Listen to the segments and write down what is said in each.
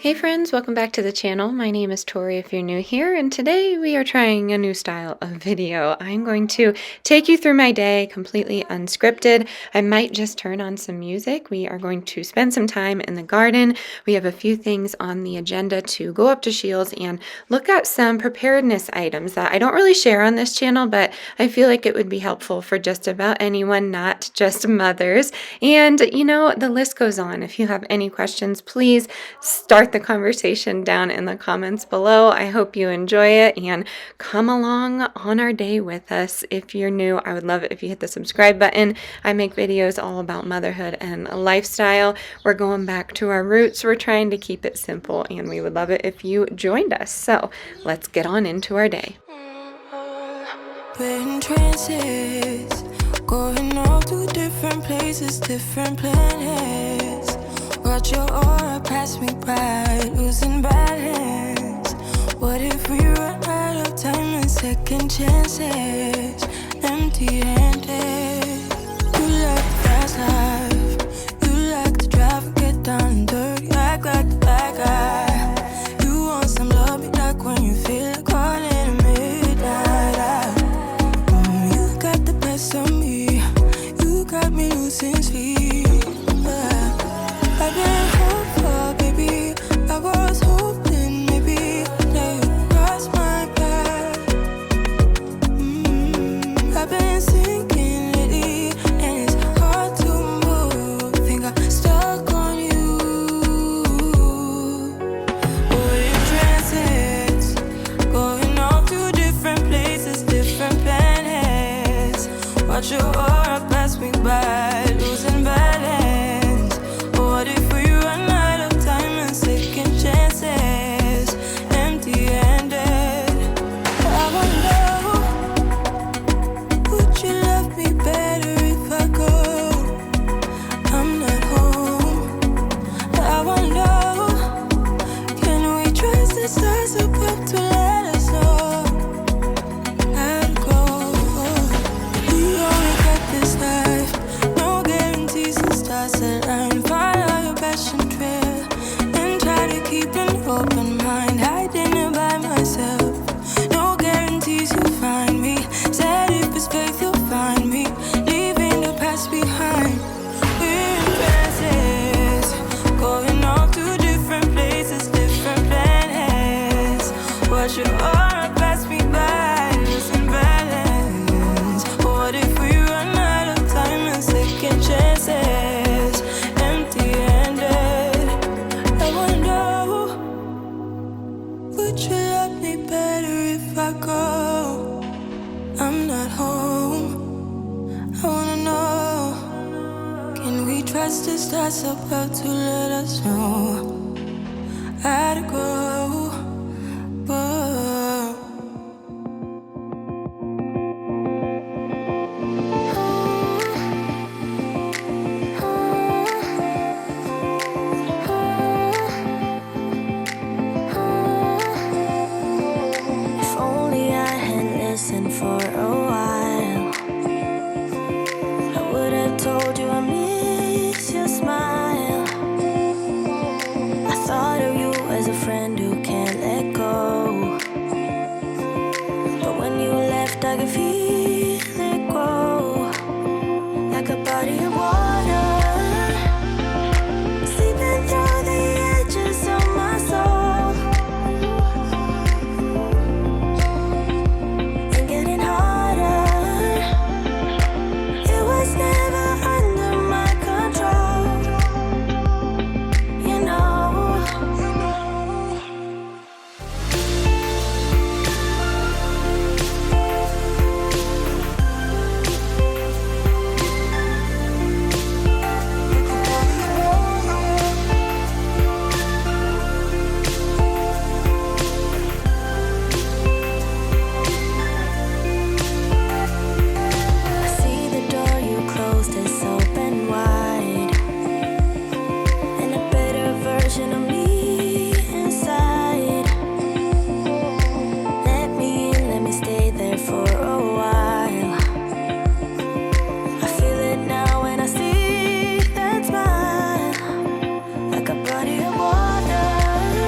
Hey friends, welcome back to the channel. My name is Tory if you're new here, and today we are trying a new style of video. I'm going to take you through my day completely unscripted. I might just turn on some music. We are going to spend some time in the garden. We have a few things on the agenda to go up to Shields and look at some preparedness items that I don't really share on this channel, but I feel like it would be helpful for just about anyone, not just mothers. And you know, the list goes on. If you have any questions, please start the conversation down in the comments below. I hope you enjoy it and come along on our day with us. If you're new, I would love it if you hit the subscribe button. I make videos all about motherhood and lifestyle. We're going back to our roots. We're trying to keep it simple, and we would love it if you joined us. So let's get on into our day. We're in trances, going off to different places, different planets. Watch your aura pass me by, losing balance. What if we run out of time and second chances? Empty-handed. You like the fast life, you like to drive and get down and dirty, act like the bad guy. You want some love, be like when you feel like calling at midnight. You got the best of me, you got me losing sleep. I've been hopeful, baby. I was hoping maybe that you'd cross my path. I've been sinking lately, and it's hard to move. Think I'm stuck on you. We're in transits, going off to different places, different planets. Watch your aura pass me by, losing balance. What if we run out of time and second chances? Empty-handed. I wonder, would you love me better if I go? I'm not home. I wonder, can we trust the stars above to let us know how to go? We only got this life, no guarantees and stars align. Trail and try to keep an open mind, hiding it by myself. No guarantees you'll find me. Said if it's faith you'll find me, leaving the past behind. We're in trances, going off to different places, different planets. Watch your aura pass me by, losing balance. What if we run out of time and second chances? I'm not home. I wanna know, can we trust the stars above to let us know how to go? body of water.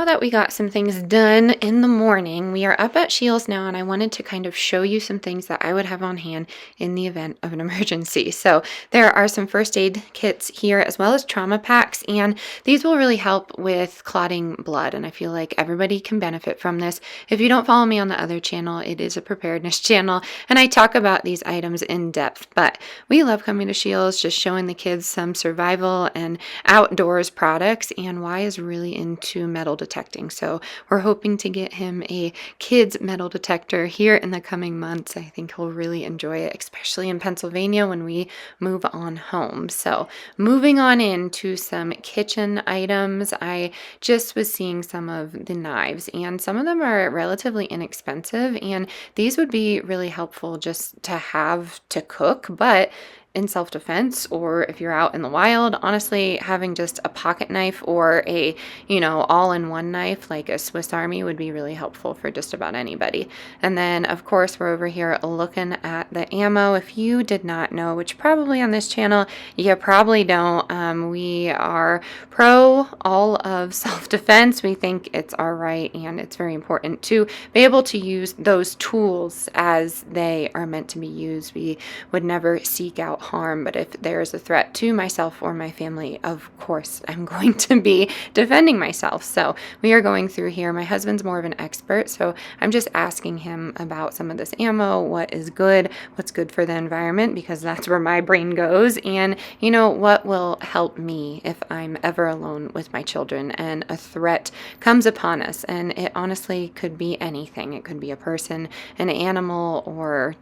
Now that we got some things done in the morning, we are up at Shields now, and I wanted to kind of show you some things that I would have on hand in the event of an emergency. So there are some first aid kits here as well as trauma packs, and these will really help with clotting blood, and I feel like everybody can benefit from this. If you don't follow me on the other channel, it is a preparedness channel, and I talk about these items in depth, but we love coming to Shields, just showing the kids some survival and outdoors products, and Y is really into metal detecting. So we're hoping to get him a kid's metal detector here in the coming months. I think he'll really enjoy it, especially in Pennsylvania when we move on home. So moving on into some kitchen items, I just was seeing some of the knives, and some of them are relatively inexpensive, and these would be really helpful just to have to cook, but in self-defense, or if you're out in the wild, honestly, having just a pocket knife or a, all-in-one knife like a Swiss Army would be really helpful for just about anybody. And then, of course, we're over here looking at the ammo. If you did not know, which probably on this channel, you probably don't, we are pro all of self-defense. We think it's our right, and it's very important to be able to use those tools as they are meant to be used. We would never seek out harm, but if there is a threat to myself or my family, of course I'm going to be defending myself. So we are going through here. My husband's more of an expert, so I'm just asking him about some of this ammo, what is good, what's good for the environment, because that's where my brain goes, and what will help me if I'm ever alone with my children and a threat comes upon us. And it honestly could be anything. It could be a person, an animal, or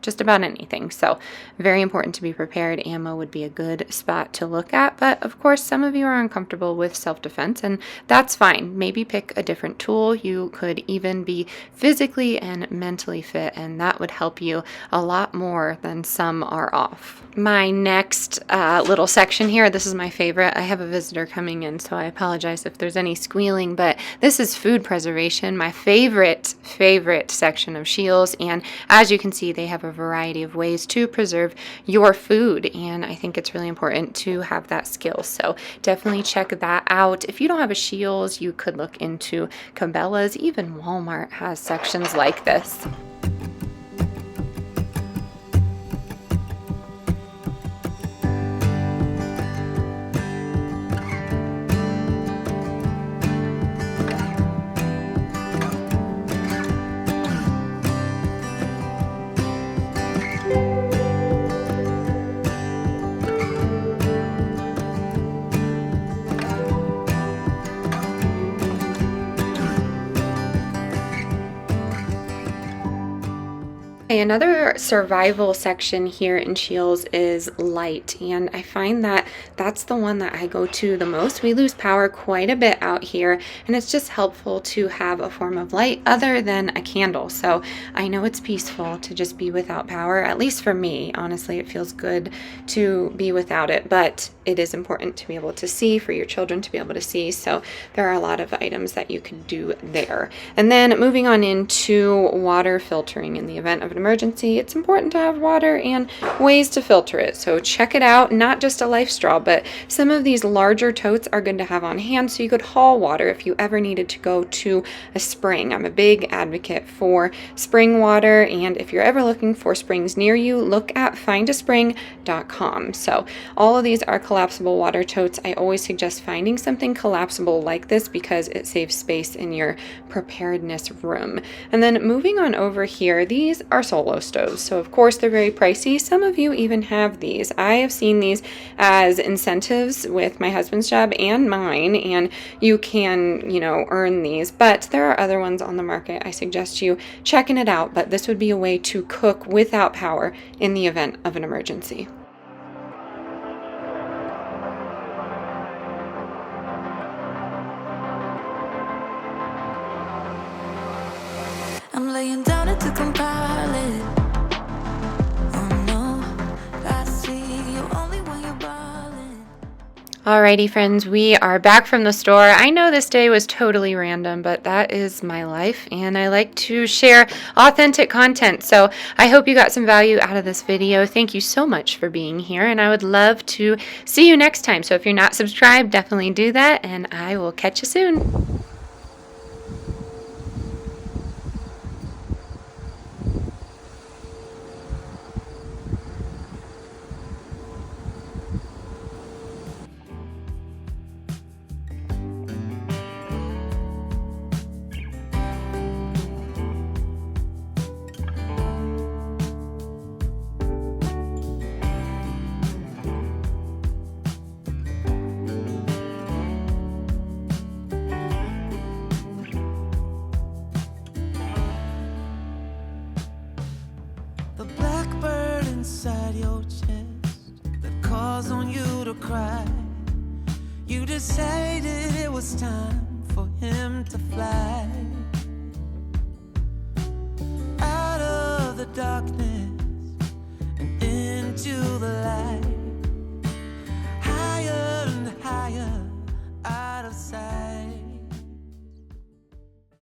just about anything. So very important to be prepared. Ammo would be a good spot to look at, but of course some of you are uncomfortable with self-defense, and that's fine. Maybe pick a different tool. You could even be physically and mentally fit, and that would help you a lot more than some are off. My next little section here, this is my favorite. I have a visitor coming in, so I apologize if there's any squealing, but this is food preservation, my favorite section of Shields, and as you can see, they have a variety of ways to preserve your food, and I think it's really important to have that skill. So definitely check that out. If you don't have a Shields, you could look into Cabela's. Even Walmart has sections like this. Another survival section here in Shields is light, and I find that that's the one that I go to the most. We lose power quite a bit out here, and it's just helpful to have a form of light other than a candle. So I know it's peaceful to just be without power, at least for me. Honestly, it feels good to be without it, but it is important to be able to see, for your children to be able to see. So there are a lot of items that you can do there. And then moving on into water filtering in the event of an emergency, it's important to have water and ways to filter it. So check it out, not just a life straw, but some of these larger totes are good to have on hand so you could haul water if you ever needed to go to a spring. I'm a big advocate for spring water, and if you're ever looking for springs near you, look at findaspring.com. So all of these are collapsible water totes. I always suggest finding something collapsible like this because it saves space in your preparedness room. And then moving on over here, these are solo stoves. So of course they're very pricey. Some of you even have these. I have seen these as incentives with my husband's job and mine, and you can, earn these, but there are other ones on the market. I suggest you checking it out, but this would be a way to cook without power in the event of an emergency. I'm laying down it to compile it. Oh no, I see you only when you're ballin'. Alrighty friends, we are back from the store. I know this day was totally random, but that is my life, and I like to share authentic content. So I hope you got some value out of this video. Thank you so much for being here, and I would love to see you next time. So if you're not subscribed, definitely do that, and I will catch you soon. inside your chest that calls on you to cry. You decided it was time for him to fly out of the darkness.